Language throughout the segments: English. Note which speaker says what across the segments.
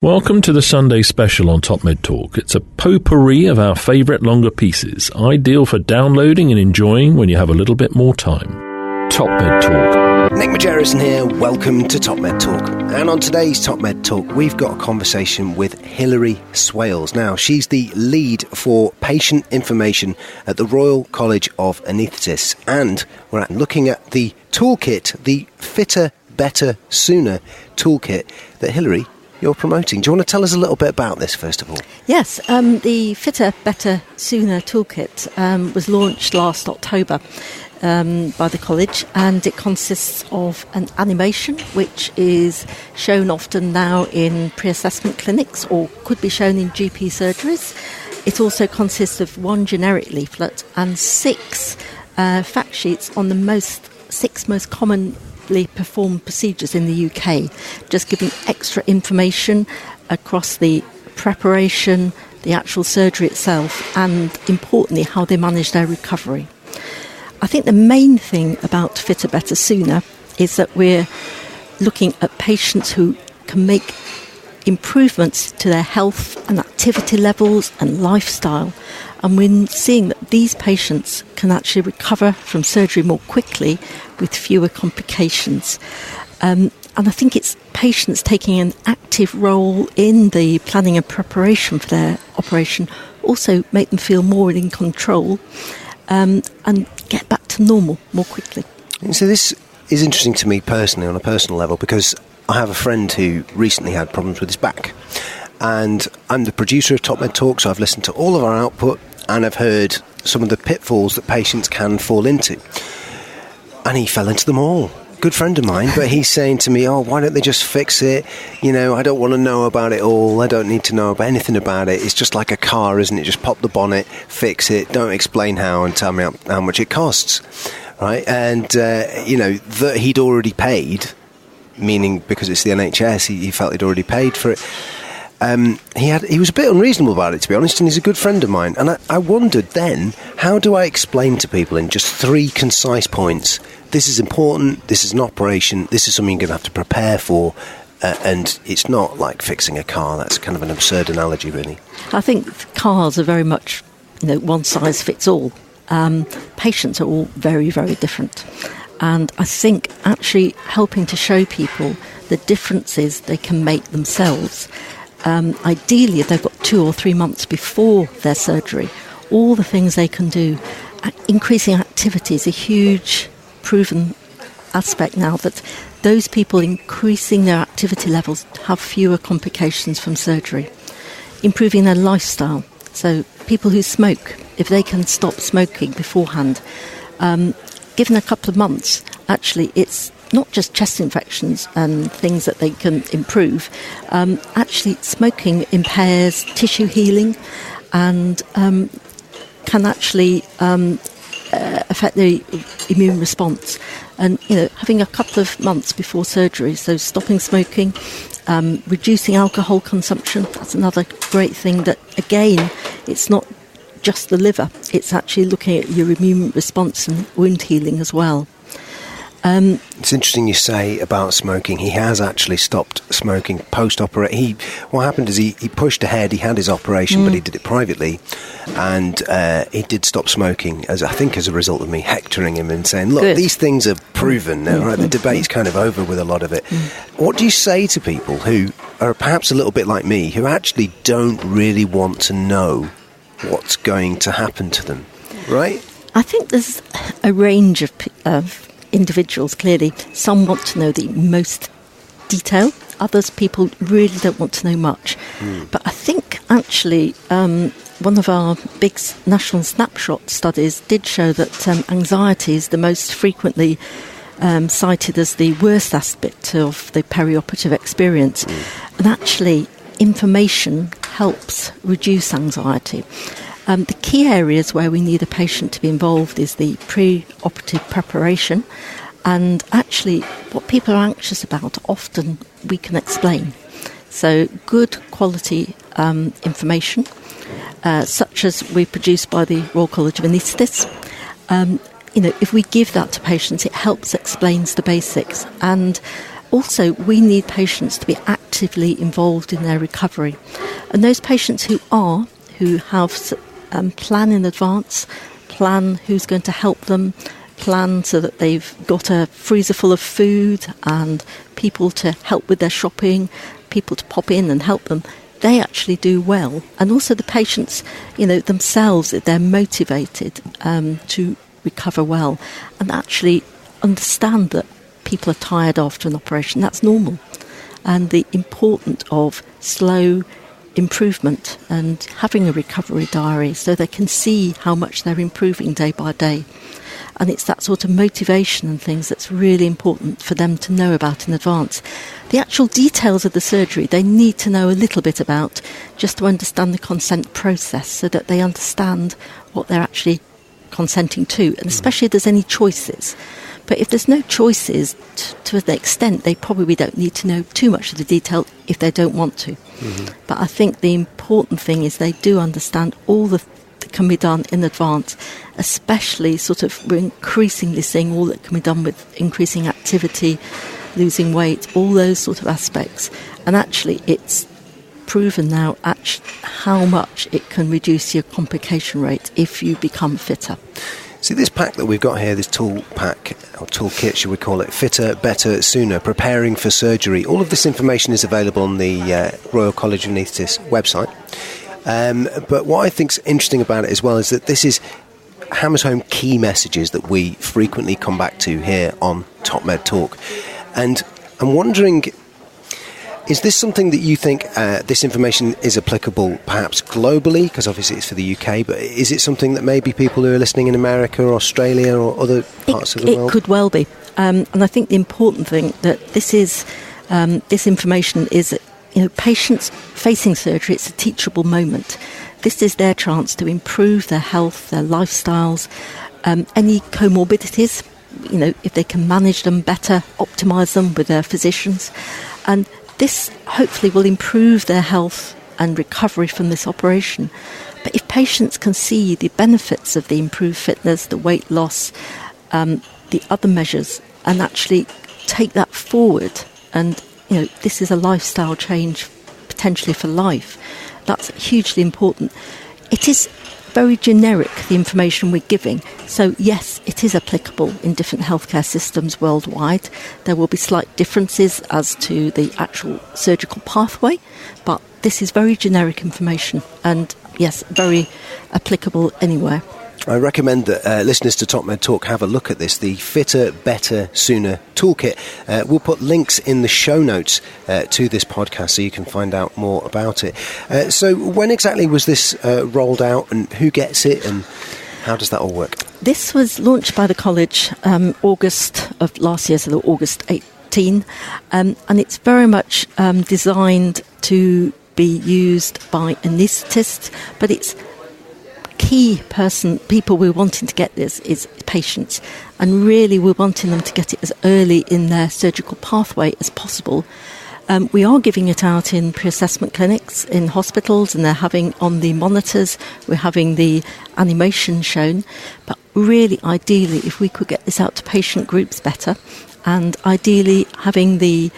Speaker 1: Welcome to the Sunday special on Top Med Talk. It's a potpourri of our favourite longer pieces, ideal for downloading and enjoying when you have a little bit more time. Top Med Talk.
Speaker 2: Nick Margerrison here, welcome to Top Med Talk. And on today's Top Med Talk, we've got a conversation with Hilary Swales. Now, she's the lead for patient information at the Royal College of Anaesthetists. And we're looking at the toolkit, the Fitter, Better, Sooner toolkit that Hilary, you're promoting. Do you want to tell us a little bit about this, first of all?
Speaker 3: Yes, the Fitter, Better, Sooner toolkit was launched last October by the college, and it consists of an animation which is shown often now in pre-assessment clinics or could be shown in GP surgeries. It also consists of one generic leaflet and 6 fact sheets on the 6 most common performed procedures in the UK, just giving extra information across the preparation, the actual surgery itself, and importantly how they manage their recovery. I think the main thing about Fitter, Better, Sooner is that we're looking at patients who can make improvements to their health and activity levels and lifestyle, and we're seeing that these patients can actually recover from surgery more quickly with fewer complications. And I think it's patients taking an active role in the planning and preparation for their operation also make them feel more in control and get back to normal more quickly.
Speaker 2: So this is interesting to me personally on a personal level, because I have a friend who recently had problems with his back, and I'm the producer of Top Med Talk, so I've listened to all of our output and I've heard some of the pitfalls that patients can fall into, and he fell into them all. Good friend of mine, but he's saying to me, why don't they just fix it? You know, I don't want to know about it all. I don't need to know about anything about it. It's just like a car, isn't it? Just pop the bonnet, fix it, don't explain how, and tell me how much it costs, right? And, that he'd already paid, meaning because it's the NHS, he felt he'd already paid for it. He was a bit unreasonable about it, to be honest, and he's a good friend of mine. And I wondered then, how do I explain to people in just 3 concise points, this is important, this is an operation, this is something you're going to have to prepare for, and it's not like fixing a car. That's kind of an absurd analogy, really.
Speaker 3: I think cars are very much, one size fits all. Patients are all very, very different. And I think actually helping to show people the differences they can make themselves. Ideally, if they've got 2 or 3 months before their surgery, all the things they can do. Increasing activity is a huge proven aspect now, that those people increasing their activity levels have fewer complications from surgery. Improving their lifestyle. So people who smoke, if they can stop smoking beforehand, given a couple of months, actually it's not just chest infections and things that they can improve. Actually, smoking impairs tissue healing and can actually affect the immune response. And, having a couple of months before surgery, so stopping smoking, reducing alcohol consumption, that's another great thing that, again, it's not just the liver, it's actually looking at your immune response and wound healing as well.
Speaker 2: It's interesting you say about smoking. He has actually stopped smoking post-operation. What happened is he pushed ahead. He had his operation, but he did it privately, and he did stop smoking, as a result of me hectoring him and saying, look, these things are proven now, right? The debate's kind of over with a lot of it. What do you say to people who are perhaps a little bit like me, who actually don't really want to know what's going to happen to them, right?
Speaker 3: I think there's a range of individuals, clearly. Some want to know the most detail, others people really don't want to know much. But I think actually one of our big national snapshot studies did show that anxiety is the most frequently cited as the worst aspect of the perioperative experience. And actually information helps reduce anxiety. The key areas where we need a patient to be involved is the pre-operative preparation, and actually what people are anxious about often we can explain. So good quality information, such as we produce by the Royal College of Anaesthetists. If we give that to patients, it helps explains the basics. And also we need patients to be active actively involved in their recovery. And those patients who have plan in advance, plan who's going to help them, plan so that they've got a freezer full of food and people to help with their shopping, people to pop in and help them, they actually do well. And also the patients, themselves, they're motivated to recover well and actually understand that people are tired after an operation. That's normal. And the importance of slow improvement and having a recovery diary so they can see how much they're improving day by day. And it's that sort of motivation and things that's really important for them to know about in advance. The actual details of the surgery they need to know a little bit about just to understand the consent process so that they understand what they're actually consenting to, and especially if there's any choices. But if there's no choices, to an extent, they probably don't need to know too much of the detail if they don't want to. Mm-hmm. But I think the important thing is they do understand all that can be done in advance, especially we're increasingly seeing all that can be done with increasing activity, losing weight, all those sort of aspects. And actually it's proven now how much it can reduce your complication rate if you become fitter.
Speaker 2: See, this pack that we've got here, this tool pack, or toolkit, should we call it, Fitter, Better, Sooner, Preparing for Surgery. All of this information is available on the Royal College of Anaesthetists website. But what I think is interesting about it as well is that this hammers home key messages that we frequently come back to here on Top Med Talk. And I'm wondering, is this something that you think this information is applicable perhaps globally, because obviously it's for the UK, but is it something that maybe people who are listening in America or Australia or other parts of the world?
Speaker 3: It could well be. And I think the important thing that this information is, patients facing surgery, it's a teachable moment. This is their chance to improve their health, their lifestyles, any comorbidities, if they can manage them better, optimise them with their physicians. And this hopefully will improve their health and recovery from this operation. But if patients can see the benefits of the improved fitness, the weight loss, the other measures, and actually take that forward, and this is a lifestyle change potentially for life, that's hugely important. It is very generic, the information we're giving. So yes, it is applicable in different healthcare systems worldwide. There will be slight differences as to the actual surgical pathway, but this is very generic information and yes, very applicable anywhere.
Speaker 2: I recommend that listeners to Top Med Talk have a look at this, the Fitter, Better, Sooner toolkit. We'll put links in the show notes to this podcast so you can find out more about it. So when exactly was this rolled out, and who gets it, and how does that all work?
Speaker 3: This was launched by the college August of last year, so August 18, and it's very much designed to be used by anaesthetists, but it's people we're wanting to get this is patients, and really we're wanting them to get it as early in their surgical pathway as possible. We are giving it out in pre-assessment clinics, in hospitals, and they're having on the monitors, we're having the animation shown, but really ideally if we could get this out to patient groups better, and ideally having the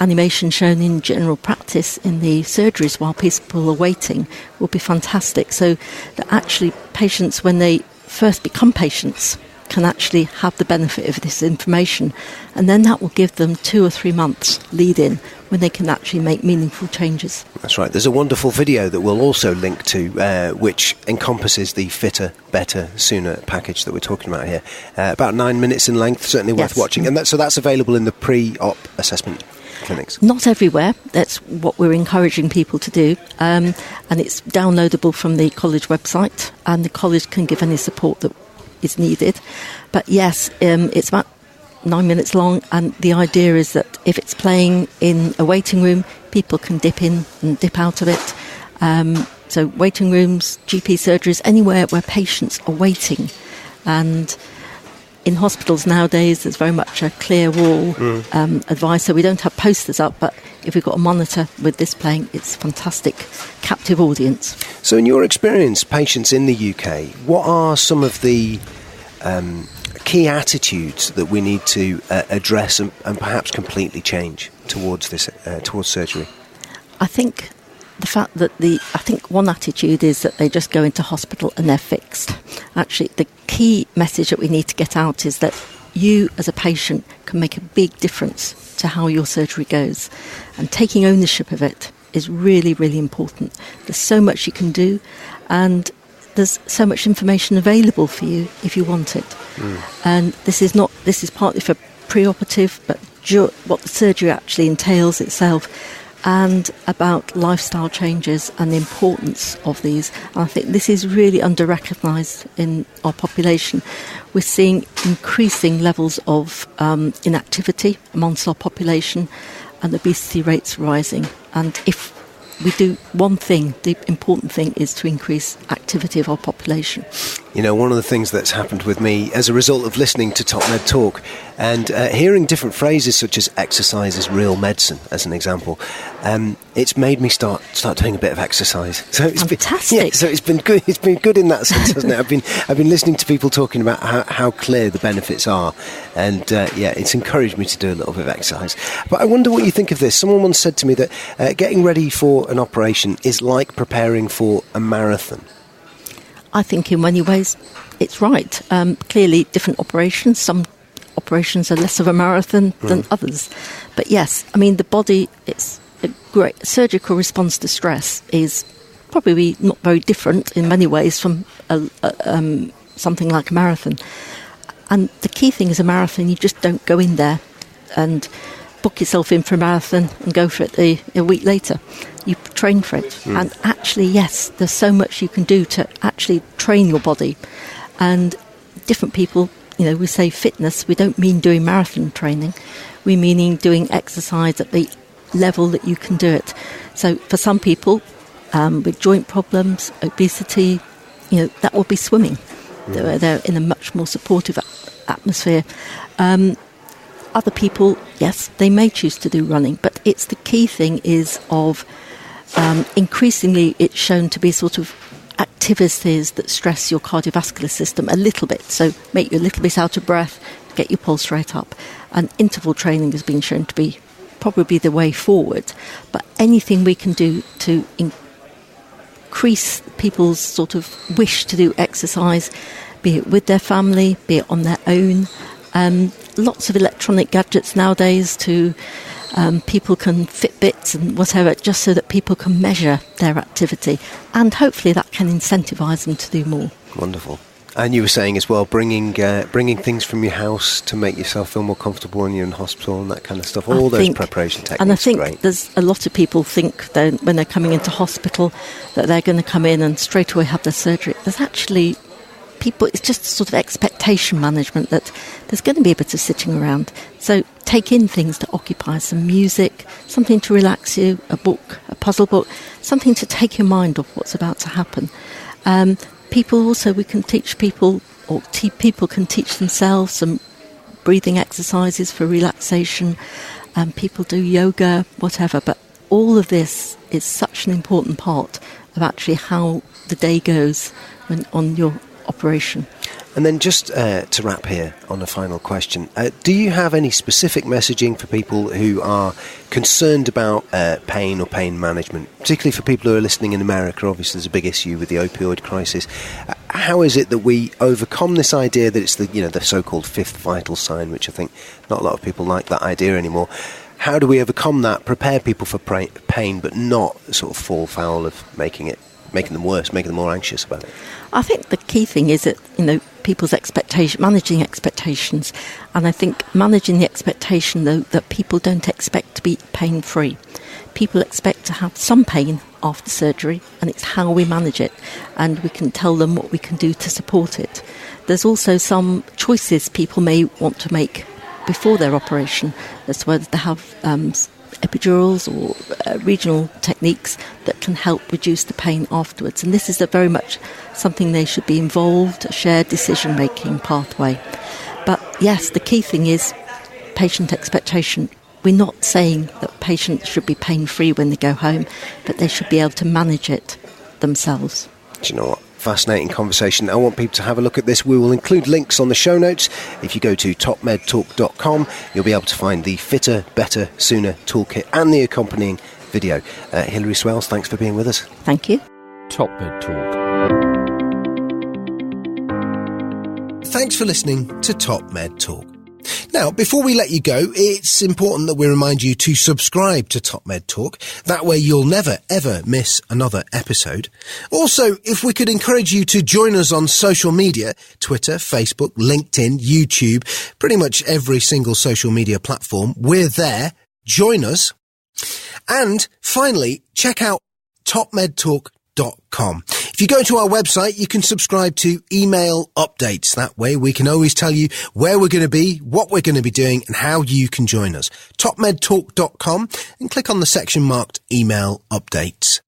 Speaker 3: animation shown in general practice in the surgeries while people are waiting will be fantastic, so that actually patients, when they first become patients, can actually have the benefit of this information, and then that will give them 2 or 3 months lead in when they can actually make meaningful changes.
Speaker 2: That's right. There's a wonderful video that we'll also link to which encompasses the Fitter, Better, Sooner package that we're talking about here. About 9 minutes in length, certainly worth watching, and so that's available in the pre-op assessment clinics.
Speaker 3: Not everywhere. That's what we're encouraging people to do, and it's downloadable from the college website, and the college can give any support that is needed. But yes, it's about 9 minutes long, and the idea is that if it's playing in a waiting room, people can dip in and dip out of it. So waiting rooms, GP surgeries, anywhere where patients are waiting. And in hospitals nowadays, there's very much a clear wall advice, so we don't have posters up, but if we've got a monitor with this playing, it's fantastic, captive audience.
Speaker 2: So in your experience, patients in the UK, what are some of the key attitudes that we need to address and perhaps completely change towards this towards surgery?
Speaker 3: I think the fact that I think one attitude is that they just go into hospital and they're fixed. Actually, the key message that we need to get out is that you as a patient can make a big difference to how your surgery goes. And taking ownership of it is really, really important. There's so much you can do, and there's so much information available for you if you want it. And this is partly for pre-operative, but what the surgery actually entails itself, and about lifestyle changes and the importance of these. And I think this is really under-recognised in our population. We're seeing increasing levels of inactivity amongst our population, and obesity rates rising. And if we do one thing, the important thing is to increase activity of our population.
Speaker 2: You know, one of the things that's happened with me as a result of listening to Top Med Talk and hearing different phrases such as exercise is real medicine, as an example, it's made me start doing a bit of exercise. So it's
Speaker 3: fantastic.
Speaker 2: So it's been good. It's been good in that sense, hasn't it? I've been listening to people talking about how clear the benefits are, and it's encouraged me to do a little bit of exercise. But I wonder what you think of this. Someone once said to me that getting ready for an operation is like preparing for a marathon.
Speaker 3: I think in many ways it's right. Clearly, different operations, some operations are less of a marathon than others. But yes, I mean, the body, it's a great surgical response to stress is probably not very different in many ways from something like a marathon. And the key thing is a marathon, you just don't go in there and book yourself in for a marathon and go for it a week later. You train for it. And actually, yes, there's so much you can do to actually train your body. And different people, we say fitness, we don't mean doing marathon training. We meaning doing exercise at the level that you can do it. So for some people with joint problems, obesity, that will be swimming. They're in a much more supportive atmosphere. Other people, yes, they may choose to do running, but it's the key thing is of increasingly it's shown to be sort of activities that stress your cardiovascular system a little bit, so make you a little bit out of breath, get your pulse rate up. And interval training has been shown to be probably the way forward. But anything we can do to increase people's sort of wish to do exercise, be it with their family, be it on their own. Lots of electronic gadgets nowadays to people can Fitbits and whatever, just so that people can measure their activity, and hopefully that can incentivise them to do more.
Speaker 2: Wonderful. And you were saying as well, bringing things from your house to make yourself feel more comfortable when you're in hospital and that kind of stuff. All those preparation techniques.
Speaker 3: And I think
Speaker 2: great.
Speaker 3: There's a lot of people think when they're coming into hospital that they're going to come in and straight away have their surgery. There's actually people, it's just sort of expectation management that there's going to be a bit of sitting around. So take in things to occupy, some music, something to relax you, a book, a puzzle book, something to take your mind off what's about to happen. People also, we can teach people, or people can teach themselves some breathing exercises for relaxation. People do yoga, whatever. But all of this is such an important part of actually how the day goes on your operation.
Speaker 2: And then just to wrap here on a final question, do you have any specific messaging for people who are concerned about pain or pain management, particularly for people who are listening in America? Obviously there's a big issue with the opioid crisis. How is it that we overcome this idea that it's the so-called fifth vital sign, which I think not a lot of people like that idea anymore? How do we overcome that, prepare people for pain, but not sort of fall foul of making them worse, making them more anxious about it?
Speaker 3: I think the key thing is that, people's managing expectations. And I think managing the expectation, though, that people don't expect to be pain-free. People expect to have some pain after surgery, and it's how we manage it. And we can tell them what we can do to support it. There's also some choices people may want to make before their operation as to whether they have epidurals or regional techniques that can help reduce the pain afterwards. And this is very much something they should be involved, a shared decision-making pathway. But yes, the key thing is patient expectation. We're not saying that patients should be pain-free when they go home, but they should be able to manage it themselves.
Speaker 2: Do you know what? Fascinating conversation. I want people to have a look at this. We will include links on the show notes. If you go to topmedtalk.com, you'll be able to find the Fitter, Better, Sooner toolkit and the accompanying video. Hilary Swales, thanks for being with us.
Speaker 3: Thank you.
Speaker 1: Top Med Talk.
Speaker 4: Thanks for listening to Top Med Talk. Now, before we let you go, it's important that we remind you to subscribe to Top Med Talk. That way you'll never, ever miss another episode. Also, if we could encourage you to join us on social media, Twitter, Facebook, LinkedIn, YouTube, pretty much every single social media platform, we're there. Join us. And finally, check out topmedtalk.com. If you go to our website, you can subscribe to email updates. That way we can always tell you where we're going to be, what we're going to be doing, and how you can join us. topmedtalk.com and click on the section marked email updates.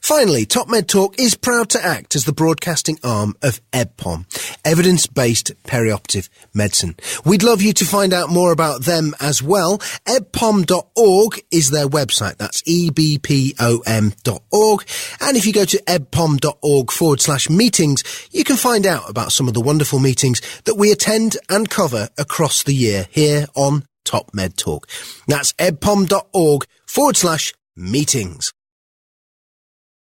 Speaker 4: Finally, Top Med Talk is proud to act as the broadcasting arm of EBPOM, Evidence-Based Perioperative Medicine. We'd love you to find out more about them as well. ebpom.org is their website. That's ebpom.org. And if you go to ebpom.org/meetings, you can find out about some of the wonderful meetings that we attend and cover across the year here on Top Med Talk. That's ebpom.org/meetings.